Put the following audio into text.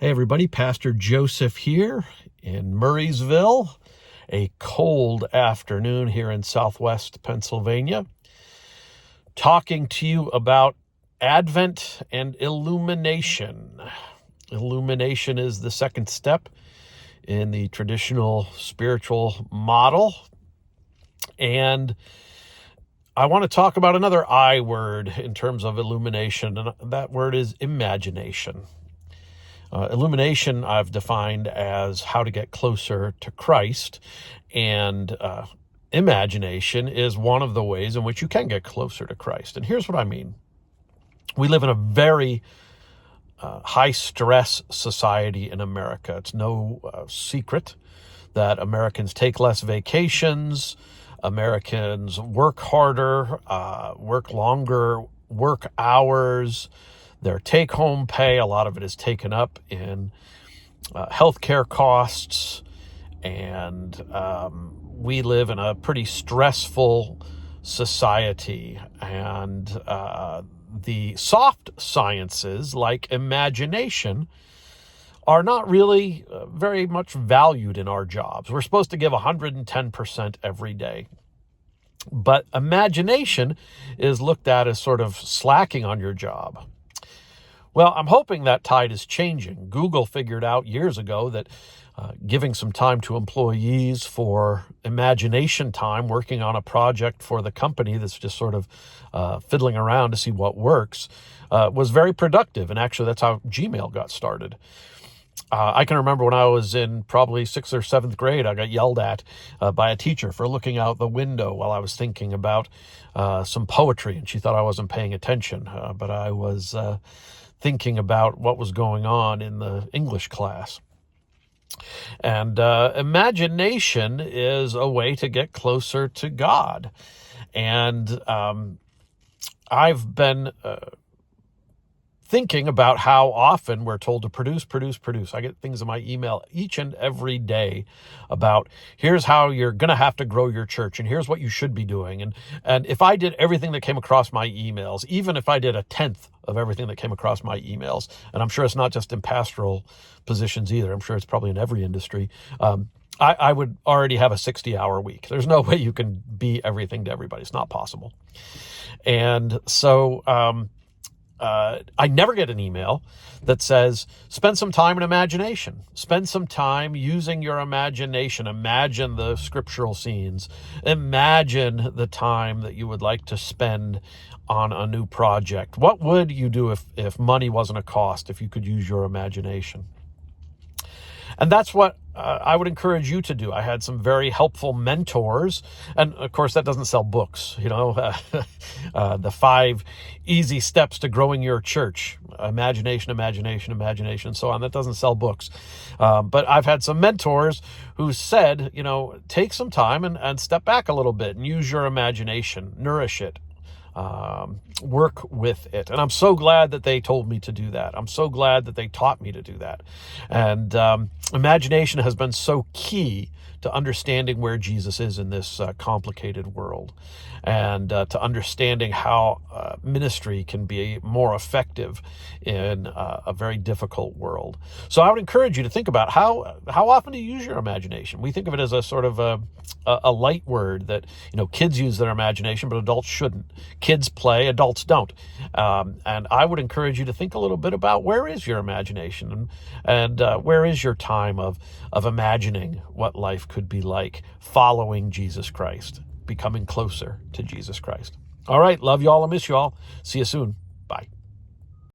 Hey everybody, Pastor Joseph here in Murraysville. A cold afternoon here in Southwest Pennsylvania. Talking to you about Advent and Illumination. Illumination is the second step in the traditional spiritual model. And I want to talk about another I word in terms of illumination, and that word is imagination. Illumination I've defined as how to get closer to Christ, and imagination is one of the ways in which you can get closer to Christ. And here's what I mean. We live in a very high-stress society in America. It's no secret that Americans take less vacations, Americans work harder, work longer, work hours. Their take-home pay, a lot of it is taken up in healthcare costs, and we live in a pretty stressful society. And the soft sciences, like imagination, are not really very much valued in our jobs. We're supposed to give 110% every day. But imagination is looked at as sort of slacking on your job. Well, I'm hoping that tide is changing. Google figured out years ago that giving some time to employees for imagination time, working on a project for the company that's just sort of fiddling around to see what works, was very productive. And actually, that's how Gmail got started. I can remember when I was in probably 6th or 7th grade, I got yelled at by a teacher for looking out the window while I was thinking about some poetry, and she thought I wasn't paying attention, but I was thinking about what was going on in the English class. And imagination is a way to get closer to God. And I've been thinking about how often we're told to produce. I get things in my email each and every day about here's how you're going to have to grow your church, and here's what you should be doing. And if I did everything that came across my emails, even if I did 1/10 of everything that came across my emails, and I'm sure it's not just in pastoral positions either, I'm sure it's probably in every industry, I would already have a 60-hour week. There's no way you can be everything to everybody. It's not possible. And so I never get an email that says, spend some time in imagination. Spend some time using your imagination. Imagine the scriptural scenes. Imagine the time that you would like to spend on a new project. What would you do if money wasn't a cost, if you could use your imagination? And that's what I would encourage you to do. I had some very helpful mentors. And of course, that doesn't sell books, the 5 easy steps to growing your church. Imagination, and so on. That doesn't sell books. But I've had some mentors who said, take some time and step back a little bit and use your imagination, nourish it. Work with it. And I'm so glad that they told me to do that. I'm so glad that they taught me to do that. And imagination has been so key to understanding where Jesus is in this complicated world, and to understanding how ministry can be more effective in a very difficult world. So I would encourage you to think about how often do you use your imagination? We think of it as a sort of a light word that, kids use their imagination, but adults shouldn't. Kids play, adults don't. And I would encourage you to think a little bit about where is your imagination, and where is your time of imagining what life could be like following Jesus Christ, becoming closer to Jesus Christ. All right, love you all and miss you all. See you soon.